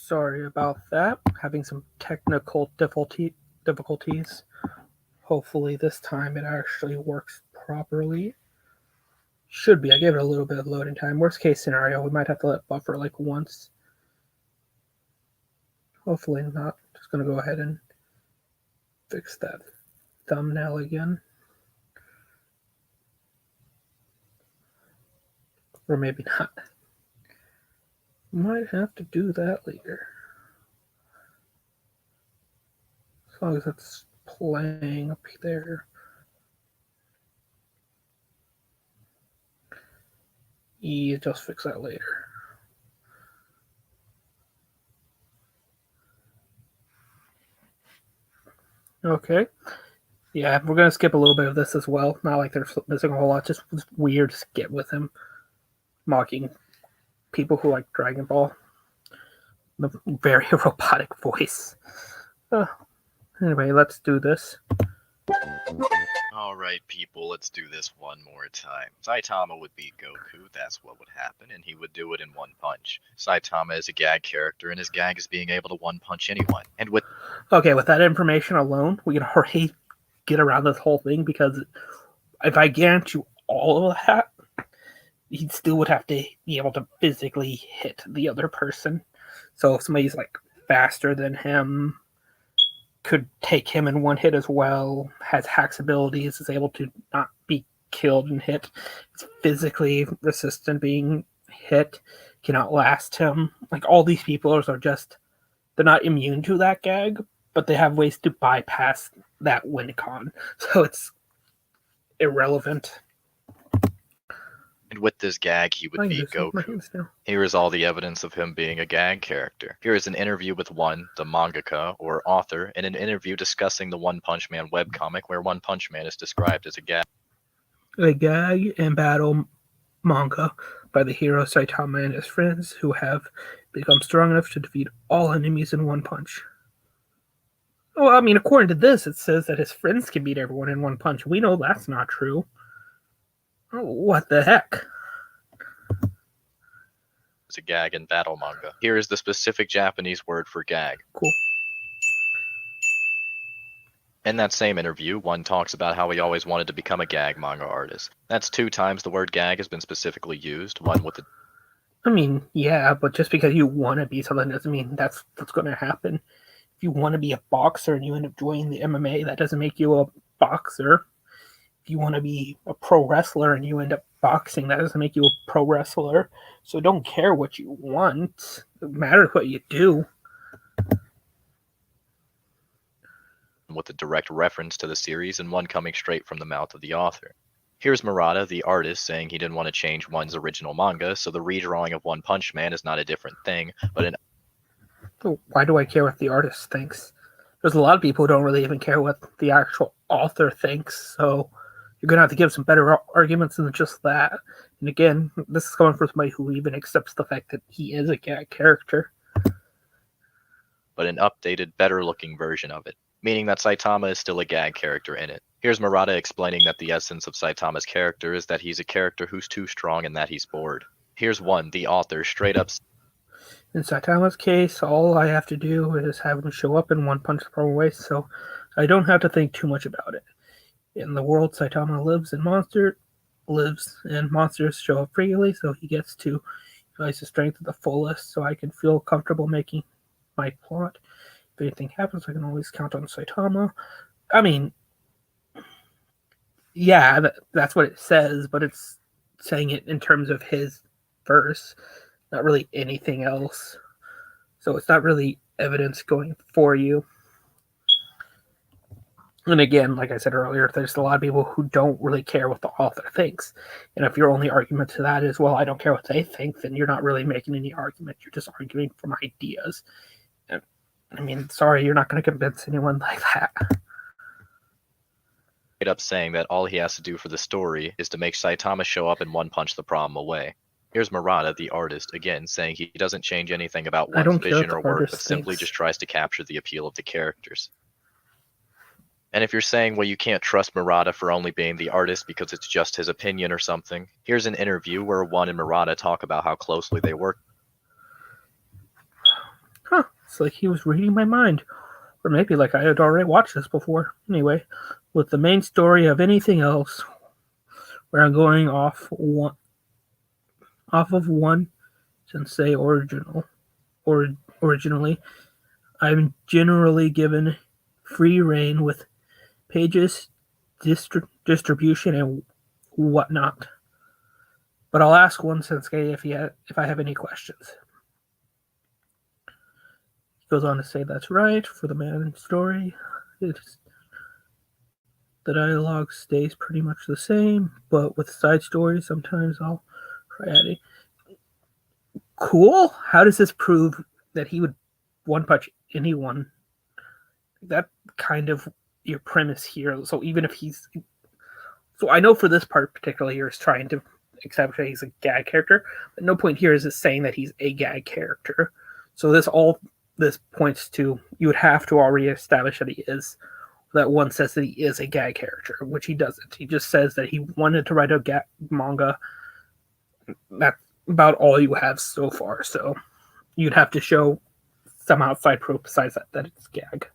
Sorry about that. Having some technical difficulties. Hopefully this time it actually works properly. Should be. I gave it a little bit of loading time. Worst case scenario, we might have to let buffer like once. Hopefully not. Just going to go ahead and fix that thumbnail again. Or maybe not. Might have to do that later. As long as it's playing up there. Just fix that later. Okay. Yeah, we're going to skip a little bit of this as well. Not like there's missing a whole lot. Just weird skit with him mocking people who like Dragon Ball. The very robotic voice. Anyway, let's do this. Alright, people, let's do this one more time. Saitama would beat Goku, that's what would happen, and he would do it in one punch. Saitama is a gag character, and his gag is being able to one-punch anyone. And with that information alone, we can already get around this whole thing, because if I guarantee you all of that, he still would have to be able to physically hit the other person. So if somebody's like faster than him, could take him in one hit as well, has hacks abilities, is able to not be killed and hit, is physically resistant being hit, can outlast him. Like, all these people are just, they're not immune to that gag, but they have ways to bypass that win con. So it's irrelevant. And with this gag, he would beat Goku. Here is all the evidence of him being a gag character. Here is an interview with One, the mangaka, or author, in an interview discussing the One Punch Man webcomic, where One Punch Man is described as a gag. A gag and battle manga by the hero Saitama and his friends, who have become strong enough to defeat all enemies in one punch. Well, I mean, according to this, it says that his friends can beat everyone in one punch. We know that's not true. What the heck? It's a gag and battle manga. Here is the specific Japanese word for gag. Cool. In that same interview, One talks about how he always wanted to become a gag manga artist. That's 2 times the word gag has been specifically used, one with the... I mean, yeah, but just because you want to be something doesn't mean that's what's going to happen. If you want to be a boxer and you end up joining the MMA, that doesn't make you a boxer. If you want to be a pro wrestler and you end up boxing, that doesn't make you a pro wrestler. So don't care what you want. It matters what you do. With a direct reference to the series, and one coming straight from the mouth of the author. Here's Murata, the artist, saying he didn't want to change One's original manga, so the redrawing of One Punch Man is not a different thing, but an... So why do I care what the artist thinks? There's a lot of people who don't really even care what the actual author thinks, so you're going to have to give some better arguments than just that. And again, this is coming from somebody who even accepts the fact that he is a gag character. But an updated, better-looking version of it, meaning that Saitama is still a gag character in it. Here's Murata explaining that the essence of Saitama's character is that he's a character who's too strong and that he's bored. Here's One, the author, straight up... In Saitama's case, all I have to do is have him show up in one punch the proper way, so I don't have to think too much about it. In the world Saitama lives, and monsters show up freely, so he gets to utilize his strength to the fullest, so I can feel comfortable making my plot. If anything happens, I can always count on Saitama. I mean, yeah, that's what it says, but it's saying it in terms of his verse, not really anything else. So it's not really evidence going for you. And again, like I said earlier, there's a lot of people who don't really care what the author thinks. And if your only argument to that is, well, I don't care what they think, then you're not really making any argument. You're just arguing from ideas. And, I mean, sorry, you're not going to convince anyone like that. Straight up saying that all he has to do for the story is to make Saitama show up and one punch the problem away. Here's Murata, the artist, again, saying he doesn't change anything about One's vision or work, but simply just tries to capture the appeal of the characters. And if you're saying, well, you can't trust Murata for only being the artist because it's just his opinion or something, here's an interview where One and Murata talk about how closely they work. Huh. It's like he was reading my mind. Or maybe like I had already watched this before. Anyway, with the main story of anything else, where I'm going off of one sensei originally, I'm generally given free reign with pages, distribution, and whatnot. But I'll ask one sensei if I have any questions. He goes on to say that's right for the main story. The dialogue stays pretty much the same, but with side stories, sometimes I'll try adding. Cool. How does this prove that he would one punch anyone? That kind of your premise here. So even if so I know for this part particularly, you're trying to establish that he's a gag character, but no point here is it saying that he's a gag character. So this points to you would have to already establish that he is. That one says that he is a gag character, which he doesn't. He just says that he wanted to write a gag manga. That's about all you have so far. So you'd have to show some outside proof besides that it's gag.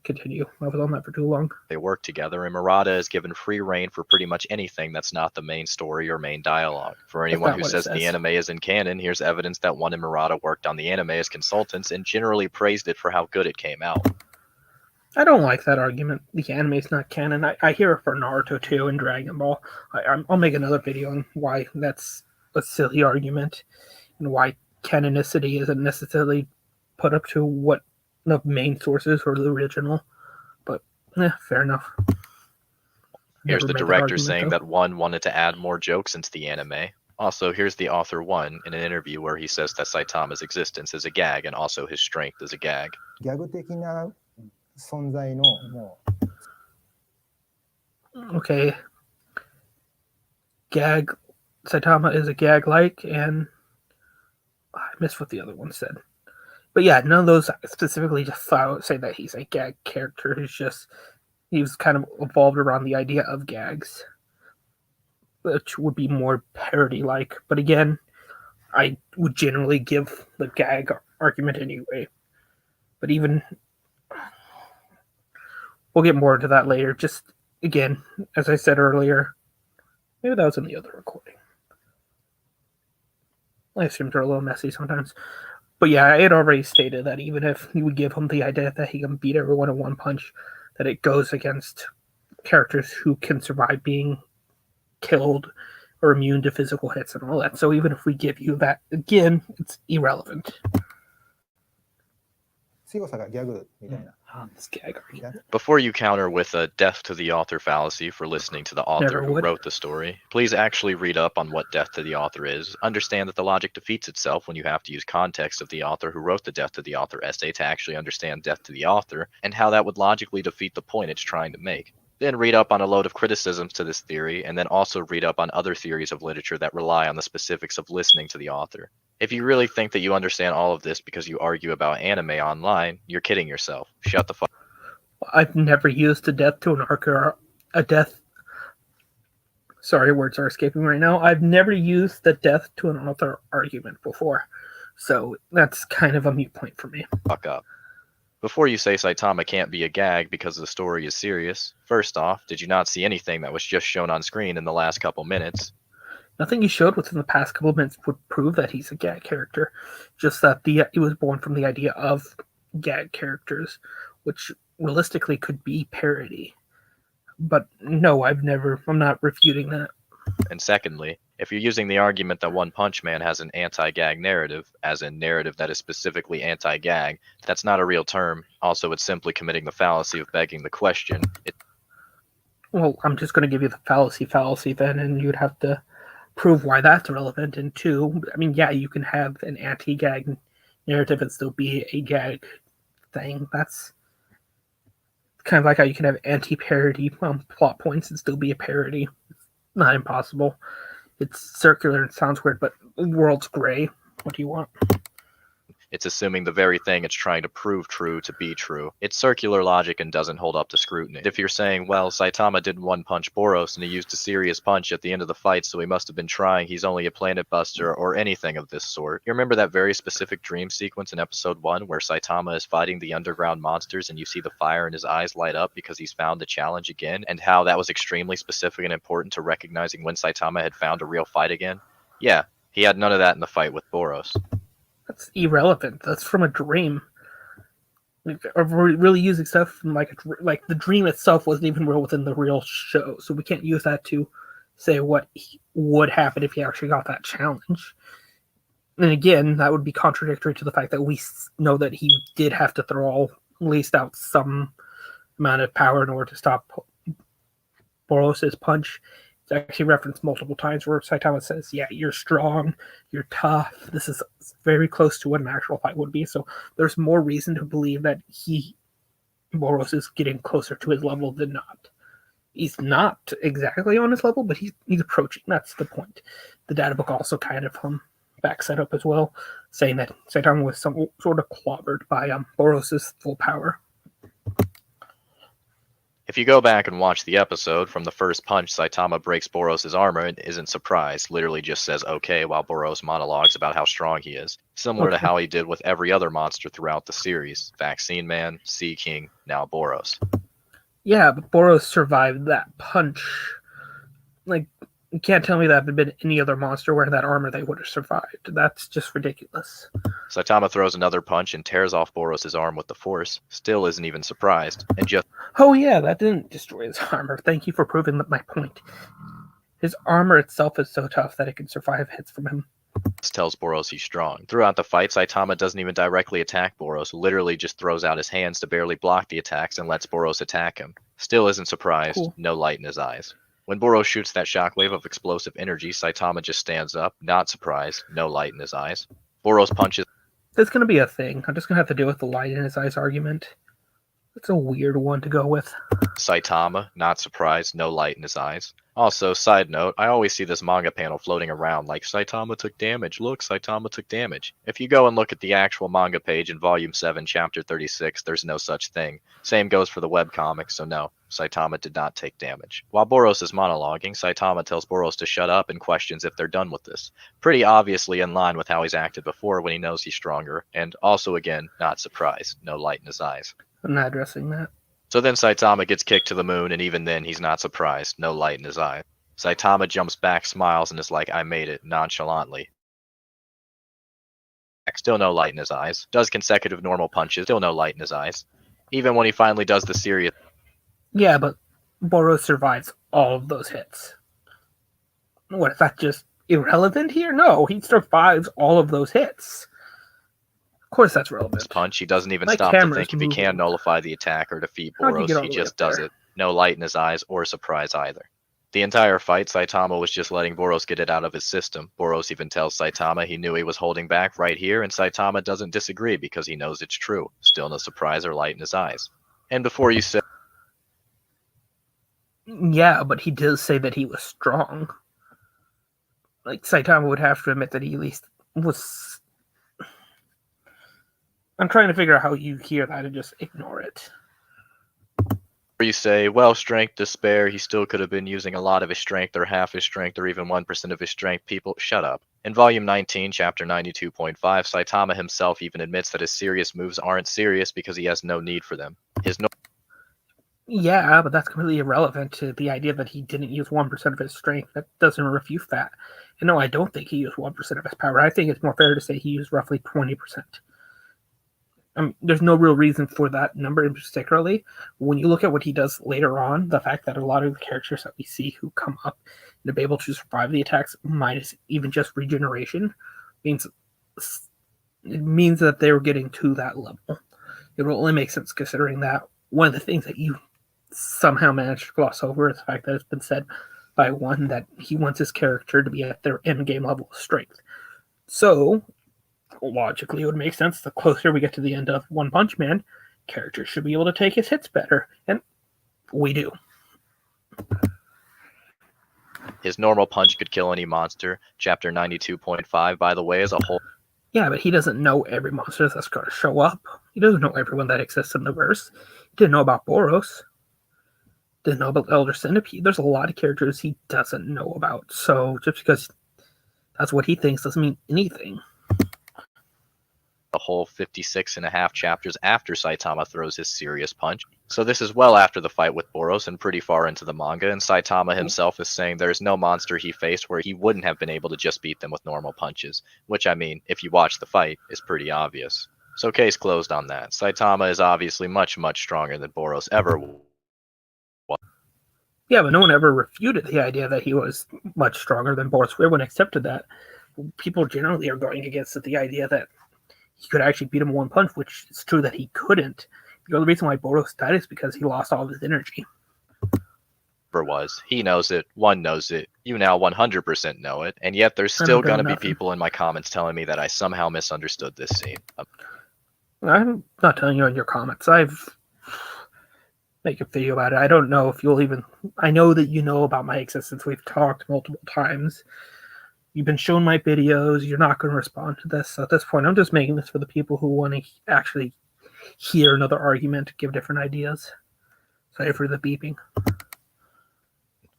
Continue. I was on that for too long. They work together, and Murata is given free reign for pretty much anything that's not the main story or main dialogue. For anyone who says the anime isn't canon, here's evidence that One and Murata worked on the anime as consultants and generally praised it for how good it came out. I don't like that argument. The anime's not canon. I hear it for Naruto too and Dragon Ball. I'll make another video on why that's a silly argument and why canonicity isn't necessarily put up to what the main sources or the original. But fair enough. Here's the director saying that One wanted to add more jokes into the anime. Also, here's the author One in an interview where he says that Saitama's existence is a gag and also his strength is a gag. Okay. Gag. Saitama is a gag-like, and I missed what the other one said. But yeah, none of those specifically just say that he's a gag character. He was kind of evolved around the idea of gags, which would be more parody-like. But again, I would generally give the gag argument anyway. But even we'll get more into that later. Just again, as I said earlier, maybe that was in the other recording. Live streams are a little messy sometimes. But yeah, I had already stated that even if you would give him the idea that he can beat everyone in one punch, that it goes against characters who can survive being killed or immune to physical hits and all that. So even if we give you that, again, it's irrelevant. Before you counter with a death to the author fallacy for listening to the author who wrote the story, please actually read up on what death to the author is. Understand that the logic defeats itself when you have to use context of the author who wrote the death to the author essay to actually understand death to the author and how that would logically defeat the point it's trying to make. Then read up on a load of criticisms to this theory, and then also read up on other theories of literature that rely on the specifics of listening to the author. If you really think that you understand all of this because you argue about anime online, you're kidding yourself. Shut the fuck up. I've never used a death to an arc or a death. Sorry, words are escaping right now. I've never used the death to an author argument before. So that's kind of a mute point for me. Fuck up. Before you say Saitama can't be a gag because the story is serious, first off, did you not see anything that was just shown on screen in the last couple minutes? Nothing he showed within the past couple of minutes would prove that he's a gag character. Just that he was born from the idea of gag characters, which realistically could be parody. But no, I'm not refuting that. And secondly, if you're using the argument that One Punch Man has an anti-gag narrative, as in narrative that is specifically anti-gag, that's not a real term. Also, it's simply committing the fallacy of begging the question. Well, I'm just going to give you the fallacy then, and you'd have to prove why that's relevant. And two, I mean, yeah, you can have an anti-gag narrative and still be a gag thing. That's kind of like how you can have anti-parody plot points and still be a parody. It's not impossible. It's circular and sounds weird, but the world's gray. What do you want? It's assuming the very thing it's trying to prove true to be true. It's circular logic and doesn't hold up to scrutiny. If you're saying, well, Saitama didn't one-punch Boros and he used a serious punch at the end of the fight, so he must have been trying, he's only a planet buster, or anything of this sort. You remember that very specific dream sequence in episode 1 where Saitama is fighting the underground monsters and you see the fire in his eyes light up because he's found the challenge again, and how that was extremely specific and important to recognizing when Saitama had found a real fight again? Yeah, he had none of that in the fight with Boros. That's irrelevant. That's from a dream. Or we're really using stuff from like the dream itself wasn't even real within the real show, so we can't use that to say what would happen if he actually got that challenge. And again, that would be contradictory to the fact that we know that he did have to throw at least out some amount of power in order to stop Boros' punch. It's actually referenced multiple times where Saitama says, yeah, you're strong, you're tough. This is very close to what an actual fight would be. So there's more reason to believe that Boros is getting closer to his level than not. He's not exactly on his level, but he's approaching. That's the point. The data book also kind of backs that up as well, saying that Saitama was some sort of clobbered by Boros' full power. If you go back and watch the episode, from the first punch, Saitama breaks Boros' armor and isn't surprised, literally just says okay while Boros monologues about how strong he is, similar to how he did with every other monster throughout the series. Vaccine Man, Sea King, now Boros. Yeah, but Boros survived that punch. Like, you can't tell me that had been any other monster wearing that armor they would have survived. That's just ridiculous. Saitama throws another punch and tears off Boros' arm with the force, still isn't even surprised, and just... Oh yeah, that didn't destroy his armor. Thank you for proving my point. His armor itself is so tough that it can survive hits from him. Tells Boros he's strong. Throughout the fight, Saitama doesn't even directly attack Boros, literally just throws out his hands to barely block the attacks and lets Boros attack him. Still isn't surprised, cool. No light in his eyes. When Boros shoots that shockwave of explosive energy, Saitama just stands up, not surprised, no light in his eyes. Boros punches... That's going to be a thing. I'm just going to have to deal with the light in his eyes argument. It's a weird one to go with. Saitama, not surprised, no light in his eyes. Also, side note, I always see this manga panel floating around like, Saitama took damage, look, Saitama took damage. If you go and look at the actual manga page in Volume 7, Chapter 36, there's no such thing. Same goes for the webcomic, so no, Saitama did not take damage. While Boros is monologuing, Saitama tells Boros to shut up and questions if they're done with this. Pretty obviously in line with how he's acted before when he knows he's stronger, and also again, not surprised, no light in his eyes. I'm not addressing that. So then Saitama gets kicked to the moon, and even then he's not surprised, no light in his eye. Saitama jumps back, smiles, and is like, I made it, nonchalantly. Still no light in his eyes. Does consecutive normal punches, still no light in his eyes. Even when he finally does the serious... Yeah, but Boros survives all of those hits. What, is that just irrelevant here? No, he survives all of those hits. Of course that's relevant. Punch, he doesn't even stop to think if he can nullify the attack or defeat Boros, he just does it. No light in his eyes or surprise either. The entire fight, Saitama was just letting Boros get it out of his system. Boros even tells Saitama he knew he was holding back right here, and Saitama doesn't disagree because he knows it's true. Still no surprise or light in his eyes. And before you say... Yeah, but he does say that he was strong. Like, Saitama would have to admit that he at least was... I'm trying to figure out how you hear that and just ignore it. You say, well, strength, despair, he still could have been using a lot of his strength, or half his strength, or even 1% of his strength. People, shut up. In Volume 19, Chapter 92.5, Saitama himself even admits that his serious moves aren't serious because he has no need for them. Yeah, but that's completely irrelevant to the idea that he didn't use 1% of his strength. That doesn't refute that. And no, I don't think he used 1% of his power. I think it's more fair to say he used roughly 20%. There's no real reason for that number in particularly. When you look at what he does later on, the fact that a lot of the characters that we see who come up and be able to survive the attacks minus even just regeneration means that they were getting to that level. It will only make sense considering that one of the things that you somehow managed to gloss over is the fact that it's been said by one that he wants his character to be at their end game level of strength. So logically, it would make sense the closer we get to the end of One Punch Man, characters should be able to take his hits better, and we do. His normal punch could kill any monster. Chapter 92.5, by the way, is a whole... Yeah, but he doesn't know every monster that's going to show up. He doesn't know everyone that exists in the verse. He didn't know about Boros. Didn't know about the Elder Centipede. There's a lot of characters he doesn't know about. So just because that's what he thinks doesn't mean anything. The whole 56.5 chapters after Saitama throws his serious punch. So this is well after the fight with Boros and pretty far into the manga, and Saitama himself is saying there's no monster he faced where he wouldn't have been able to just beat them with normal punches, which, I mean, if you watch the fight, is pretty obvious. So case closed on that. Saitama is obviously much, much stronger than Boros ever was. Yeah, but no one ever refuted the idea that he was much stronger than Boros. Everyone accepted that. People generally are going against the idea that he could actually beat him in one punch, which is true that he couldn't. The only reason why Boros died is because he lost all of his energy. Was. He knows it, one knows it, you now 100% know it, and yet there's still gonna be people in my comments telling me that I somehow misunderstood this scene. I'm not telling you in your comments. I've made a video about it. I don't know if you'll even... I know that you know about my existence. We've talked multiple times. You've been shown my videos. You're not going to respond to this. At this point, I'm just making this for the people who want to actually hear another argument, give different ideas. Sorry for the beeping.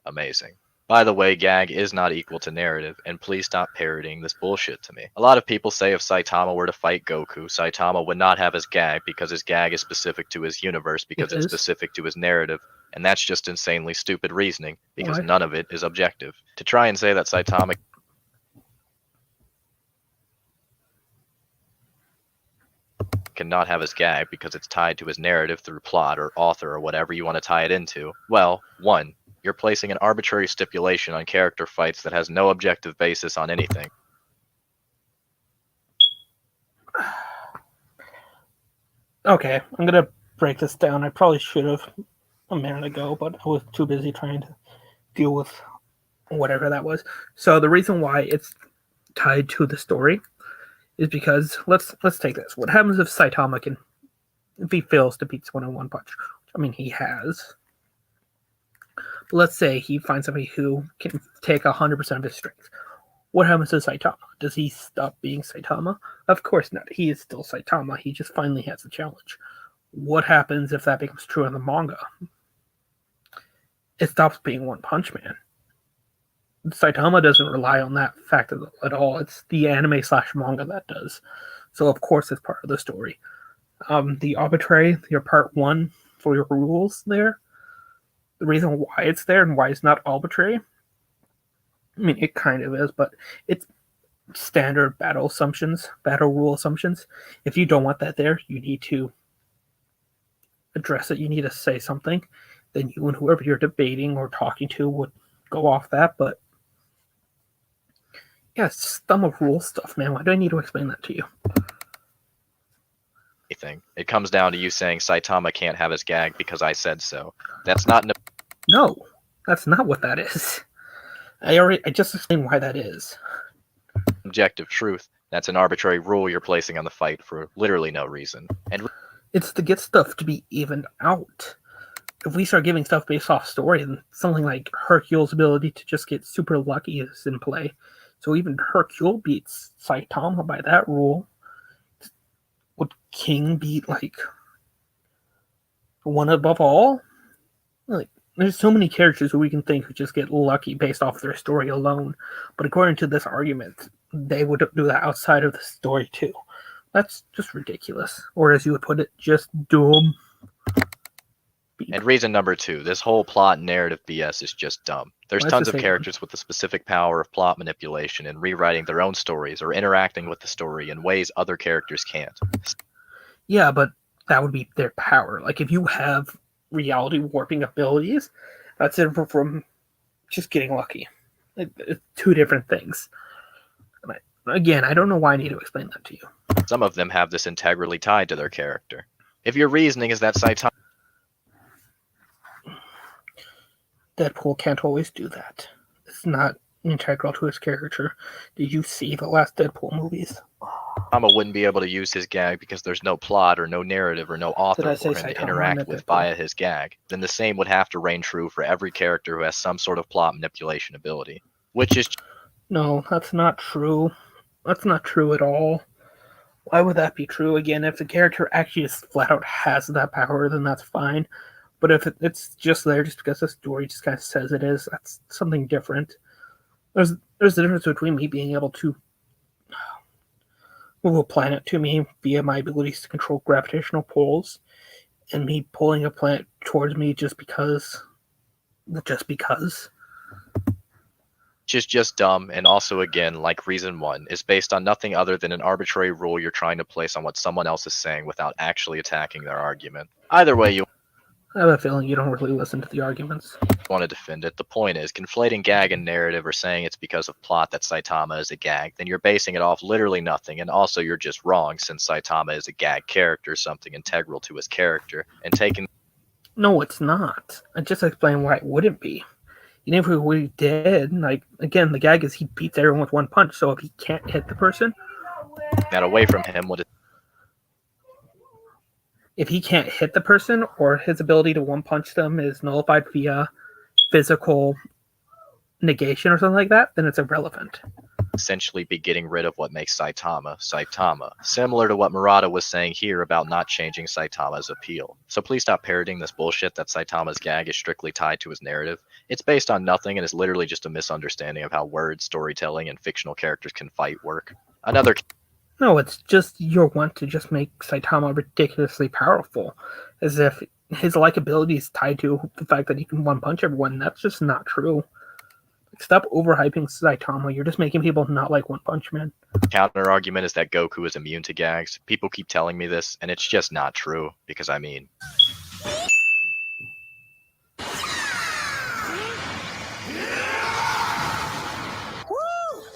Amazing. By the way, gag is not equal to narrative, and please stop parroting this bullshit to me. A lot of people say if Saitama were to fight Goku, Saitama would not have his gag because his gag is specific to his universe, because it's specific to his narrative, and that's just insanely stupid reasoning, because none of it is objective. To try and say that Saitama cannot have his gag because it's tied to his narrative through plot or author or whatever you want to tie it into, well, one, you're placing an arbitrary stipulation on character fights that has no objective basis on anything. Okay, I'm going to break this down. I probably should have a minute ago, but I was too busy trying to deal with whatever that was. So the reason why it's tied to the story is because let's take this. What happens if Saitama if he fails to beat someone in one punch? I mean, he has. But let's say he finds somebody who can take 100% of his strength. What happens to Saitama? Does he stop being Saitama? Of course not. He is still Saitama. He just finally has a challenge. What happens if that becomes true in the manga? It stops being One Punch Man. Saitama doesn't rely on that fact at all. It's the anime / manga that does. So of course it's part of the story. The arbitrary, your part 1 for your rules there, the reason why it's there and why it's not arbitrary, I mean, it kind of is, but it's standard battle rule assumptions. If you don't want that there, you need to address it. You need to say something. Then you and whoever you're debating or talking to would go off that, but yeah, it's thumb of rule stuff, man. Why do I need to explain that to you? It comes down to you saying Saitama can't have his gag because I said so. That's not... No, that's not what that is. I just explained why that is. Objective truth. That's an arbitrary rule you're placing on the fight for literally no reason. And it's to get stuff to be evened out. If we start giving stuff based off story, then something like Hercule's ability to just get super lucky is in play. So even Hercule beats Saitama by that rule. Would King beat, like, one above all? Like, there's so many characters who we can think who just get lucky based off their story alone. But according to this argument, they would do that outside of the story too. That's just ridiculous. Or as you would put it, just dumb. And reason number 2, this whole plot narrative BS is just dumb. There's tons of characters with the specific power of plot manipulation and rewriting their own stories or interacting with the story in ways other characters can't. Yeah, but that would be their power. Like, if you have reality warping abilities, that's different from just getting lucky. It's two different things. Again, I don't know why I need to explain that to you. Some of them have this integrally tied to their character. If your reasoning is that Saitama... Deadpool can't always do that. It's not integral to his character. Did you see the last Deadpool movies? Saitama wouldn't be able to use his gag because there's no plot or no narrative or no author for him to interact with via his gag. Then the same would have to reign true for every character who has some sort of plot manipulation ability. Which is... No, that's not true. That's not true at all. Why would that be true? Again, if the character actually just flat out has that power, then that's fine. But if it's just there just because the story just kind of says it is, that's something different. There's the difference between me being able to move a planet to me via my abilities to control gravitational pulls, and me pulling a planet towards me just because. Just dumb, and also again, like reason 1, is based on nothing other than an arbitrary rule you're trying to place on what someone else is saying without actually attacking their argument. Either way you I have a feeling you don't really listen to the arguments. want to defend it. The point is, conflating gag and narrative or saying it's because of plot that Saitama is a gag, then you're basing it off literally nothing, and also you're just wrong since Saitama is a gag character, something integral to his character, and taking... No, it's not. I just explained why it wouldn't be. Even if we did, like, again, the gag is he beats everyone with one punch, so if he can't hit the person... that away from him would... If he can't hit the person, or his ability to one punch them is nullified via physical negation or something like that, then it's irrelevant. Essentially be getting rid of what makes Saitama, similar to what Murata was saying here about not changing Saitama's appeal. So please stop parroting this bullshit that Saitama's gag is strictly tied to his narrative. It's based on nothing and is literally just a misunderstanding of how words, storytelling, and fictional characters can fight work. No, it's just your want to just make Saitama ridiculously powerful, as if his likability is tied to the fact that he can one punch everyone. That's just not true. Stop overhyping Saitama. You're just making people not like One Punch Man. Counter argument is that Goku is immune to gags. People keep telling me this, and it's just not true, because I mean...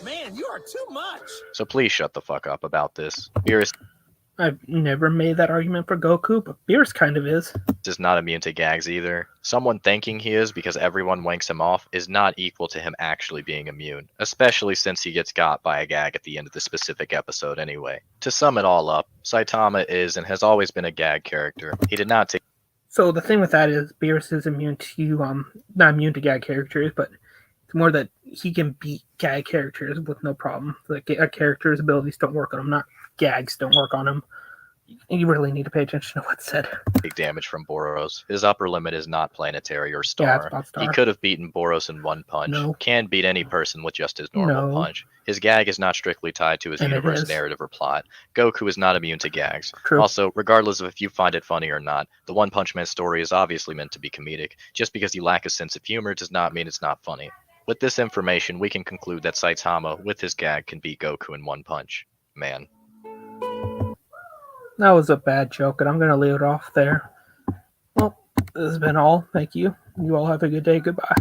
Man, you are too much. So please shut the fuck up about this. Beerus I've never made that argument for Goku, but Beerus kind of is. Is not immune to gags either. Someone thinking he is because everyone wanks him off is not equal to him actually being immune, especially since he gets got by a gag at the end of the specific episode anyway. To sum it all up, Saitama is and has always been a gag character. He did not take... So the thing with that is Beerus is immune to, not immune to gag characters, but it's more that he can beat gag characters with no problem. Like a character's abilities don't work on him, not gags don't work on him. You really need to pay attention to what's said. Big damage from Boros. His upper limit is not planetary or star. Yeah, it's star. He could have beaten Boros in one punch. No. Can beat any person with just his normal punch. His gag is not strictly tied to his universe narrative or plot. Goku is not immune to gags. True. Also, regardless of if you find it funny or not, the One Punch Man story is obviously meant to be comedic. Just because you lack a sense of humor does not mean it's not funny. With this information, we can conclude that Saitama, with his gag, can beat Goku in one punch. Man. That was a bad joke, and I'm going to leave it off there. Well, this has been all. Thank you. You all have a good day. Goodbye.